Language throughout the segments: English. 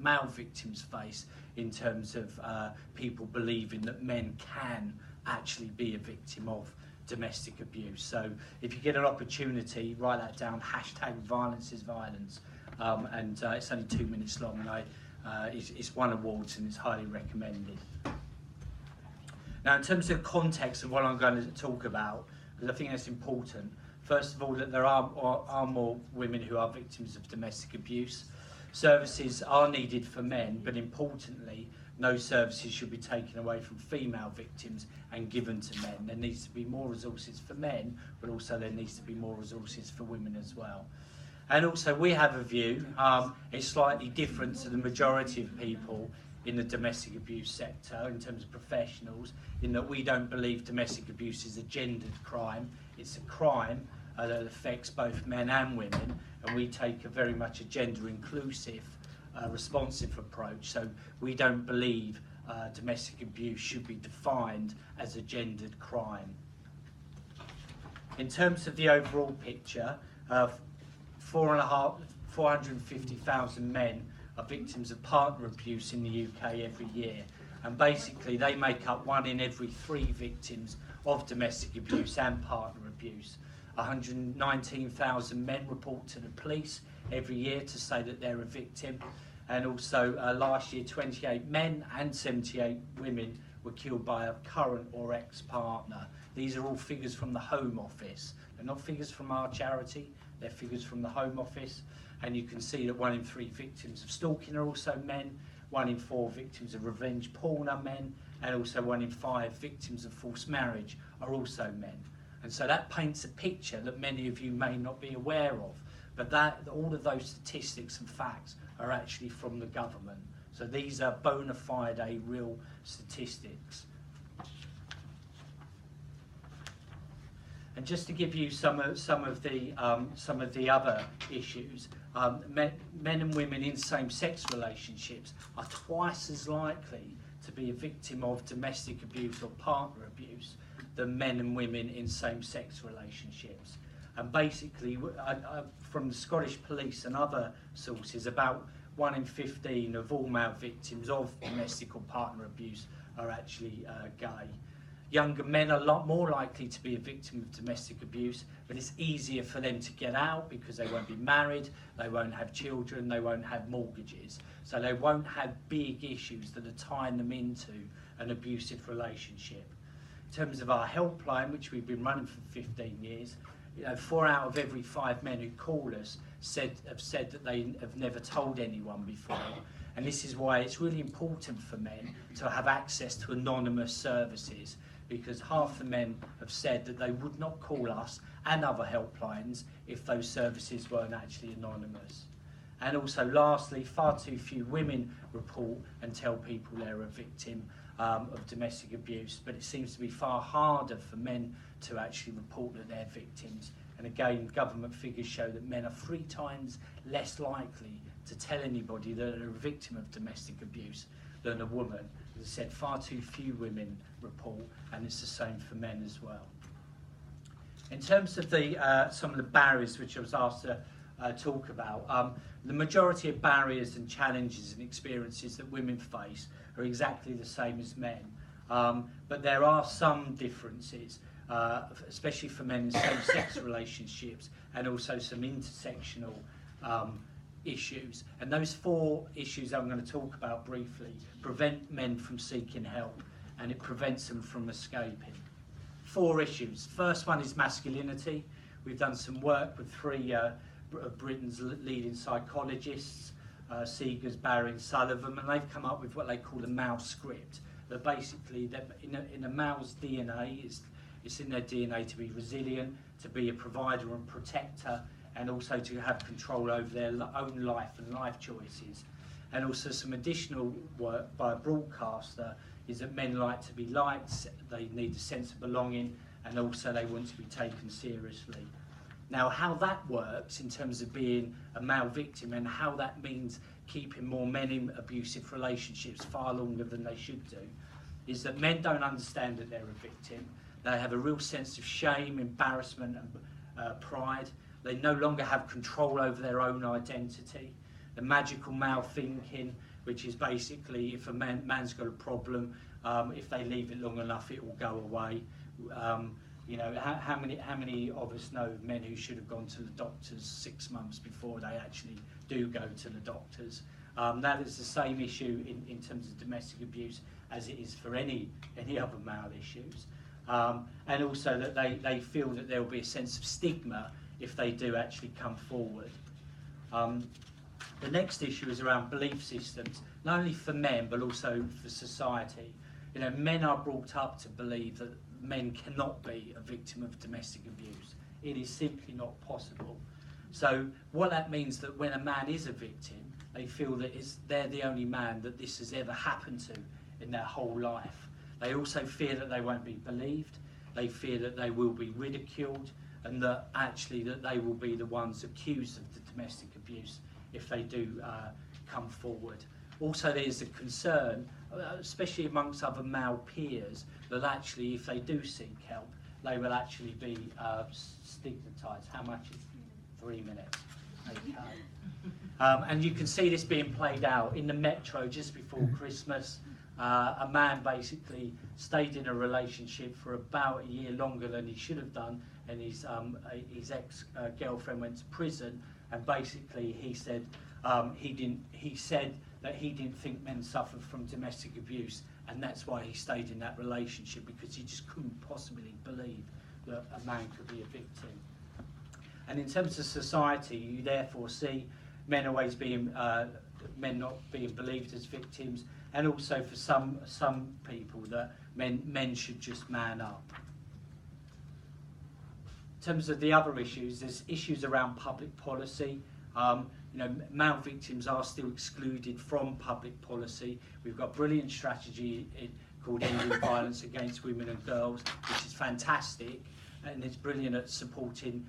male victims face in terms of people believing that men can actually be a victim of domestic abuse. So if you get an opportunity, write that down, #ViolenceIsViolence, and it's only 2 minutes long, and it's won awards and it's highly recommended. Now, in terms of context of what I'm going to talk about, because I think that's important, first of all, that there are more women who are victims of domestic abuse. Services are needed for men, but importantly, no services should be taken away from female victims and given to men. There needs to be more resources for men, but also there needs to be more resources for women as well. And also, we have a view, it's slightly different to the majority of people in the domestic abuse sector in terms of professionals, in that we don't believe domestic abuse is a gendered crime. It's a crime that affects both men and women, and we take a very much a gender inclusive, responsive approach. So we don't believe domestic abuse should be defined as a gendered crime. In terms of the overall picture, 450,000 men are victims of partner abuse in the UK every year, and basically they make up 1 in every 3 victims of domestic abuse and partner abuse. 119,000 men report to the police every year to say that they're a victim, and also last year 28 men and 78 women were killed by a current or ex-partner. These are all figures from the Home Office. They're not figures from our charity, they're figures from the Home Office, and you can see that 1 in 3 victims of stalking are also men, 1 in 4 victims of revenge porn are men, and also 1 in 5 victims of forced marriage are also men. And so that paints a picture that many of you may not be aware of, but all of those statistics and facts are actually from the government. So these are bona fide, real statistics. And just to give you some of the other issues, men and women in same-sex relationships are twice as likely to be a victim of domestic abuse or partner abuse than men and women in same-sex relationships. And basically, from the Scottish Police and other sources, about 1 in 15 of all male victims of domestic or partner abuse are actually gay. Younger men are a lot more likely to be a victim of domestic abuse, but it's easier for them to get out because they won't be married, they won't have children, they won't have mortgages. So they won't have big issues that are tying them into an abusive relationship. In terms of our helpline, which we've been running for 15 years, 4 out of every 5 men who call us have said that they have never told anyone before. And this is why it's really important for men to have access to anonymous services, because half the men have said that they would not call us and other helplines if those services weren't actually anonymous. And also, lastly, far too few women report and tell people they're a victim of domestic abuse, but it seems to be far harder for men to actually report that they're victims. And again, government figures show that men are 3 times less likely to tell anybody that they're a victim of domestic abuse than a woman. As I said, far too few women report, and it's the same for men as well. In terms of some of the barriers which I was asked to talk about, the majority of barriers and challenges and experiences that women face are exactly the same as men, but there are some differences, especially for men in same-sex relationships, and also some intersectional issues. And those 4 issues I'm going to talk about briefly prevent men from seeking help, and it prevents them from escaping. 4 issues. First one is masculinity. We've done some work with 3 of Britain's leading psychologists, Seegers, Barry and Sullivan, and they've come up with what they call the male script. That basically, in a male's DNA, it's in their DNA to be resilient, to be a provider and protector, and also to have control over their own life and life choices. And also some additional work by a broadcaster is that men like to be liked, they need a sense of belonging, and also they want to be taken seriously. Now, how that works in terms of being a male victim and how that means keeping more men in abusive relationships far longer than they should do, is that men don't understand that they're a victim. They have a real sense of shame, embarrassment and pride. They no longer have control over their own identity. the magical male thinking, which is basically if a man's got a problem, if they leave it long enough, it will go away. You know, how many of us know men who should have gone to the doctors 6 months before they actually do go to the doctors? That is the same issue in terms of domestic abuse as it is for any other male issues. And also that they feel that there will be a sense of stigma if they do actually come forward. The next issue is around belief systems, not only for men but also for society. You know, men are brought up to believe that men cannot be a victim of domestic abuse. It is simply not possible. So what that means that when a man is a victim, they feel that they're the only man that this has ever happened to in their whole life. They also fear that they won't be believed. They fear that they will be ridiculed, and that actually that they will be the ones accused of the domestic abuse if they do come forward. Also, there's a concern, especially amongst other male peers, that actually if they do seek help, they will actually be stigmatised. How much is 3 minutes? Okay. And you can see this being played out in the Metro just before Christmas. A man basically stayed in a relationship for about a year longer than he should have done, and his ex-girlfriend went to prison, and basically he said he said that he didn't think men suffered from domestic abuse, and that's why he stayed in that relationship, because he just couldn't possibly believe that a man could be a victim. And in terms of society, you therefore see men always being men not being believed as victims, and also for some people that men should just man up. In terms of the other issues, there's issues around public policy. You know, male victims are still excluded from public policy. We've got a brilliant strategy called Ending Violence Against Women and Girls, which is fantastic, and it's brilliant at supporting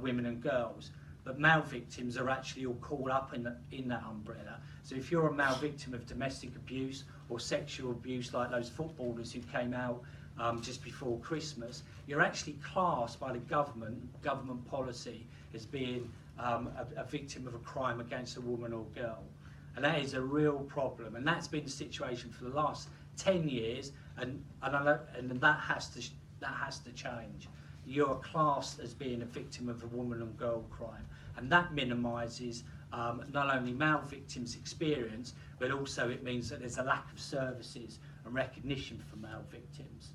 women and girls. But male victims are actually all caught up in that umbrella. So if you're a male victim of domestic abuse or sexual abuse, like those footballers who came out just before Christmas, you're actually classed by the government policy as being a victim of a crime against a woman or girl. And that is a real problem, and that's been the situation for the last 10 years, and that has to change. You're classed as being a victim of a woman and girl crime, and that minimises not only male victims' experience, but also it means that there's a lack of services and recognition for male victims.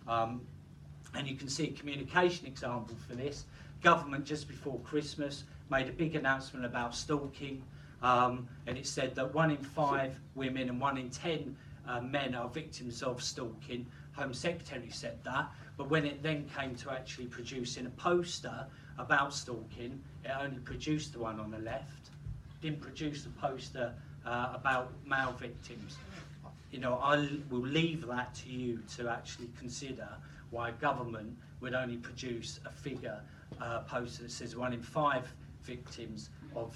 And you can see a communication example for this. Government just before Christmas made a big announcement about stalking, and it said that 1 in 5 women and 1 in 10 men are victims of stalking. Home Secretary said that, but when it then came to actually producing a poster about stalking, it only produced the one on the left, didn't produce a poster about male victims. You know, I will leave that to you to actually consider why government would only produce a figure poster that says 1 in 5 victims of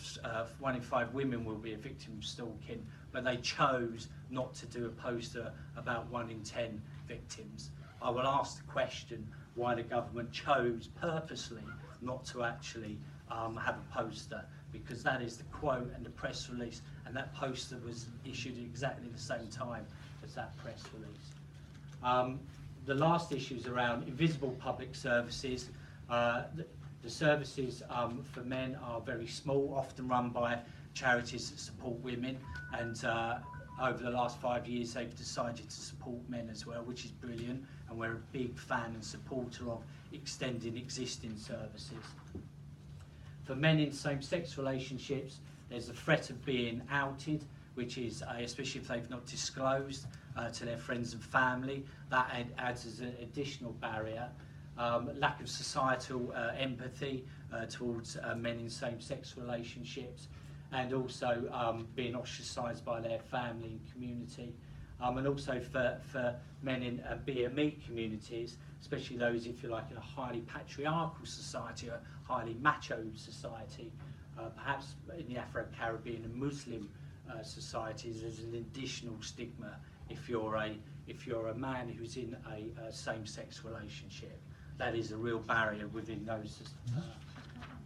1 in 5 women will be a victim of stalking, but they chose not to do a poster about 1 in 10 victims. I will ask the question why the government chose purposely not to actually have a poster, because that is the quote and the press release, and that poster was issued at exactly the same time as that press release. The last issue is around invisible public services. The services for men are very small, often run by charities that support women, and over the last 5 years they've decided to support men as well, which is brilliant, and we're a big fan and supporter of extending existing services. For men in same-sex relationships, there's a threat of being outed, which is, especially if they've not disclosed to their friends and family, that adds as an additional barrier. Lack of societal empathy towards men in same-sex relationships, and also being ostracised by their family and community. And also for men in BME communities, especially those, if you like, in a highly patriarchal society, a highly macho society, perhaps in the Afro-Caribbean and Muslim societies, there's an additional stigma if you're a man who's in a same-sex relationship. That is a real barrier within those.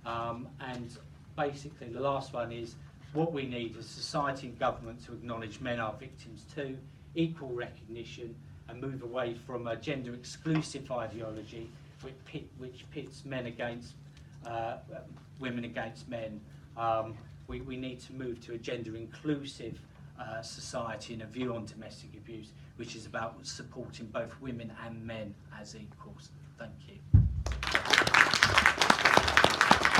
And basically, the last one is what we need is society and government to acknowledge men are victims too, equal recognition, and move away from a gender exclusive ideology which pits men against women against men. We need to move to a gender inclusive society and a view on domestic abuse which is about supporting both women and men as equals. Thank you.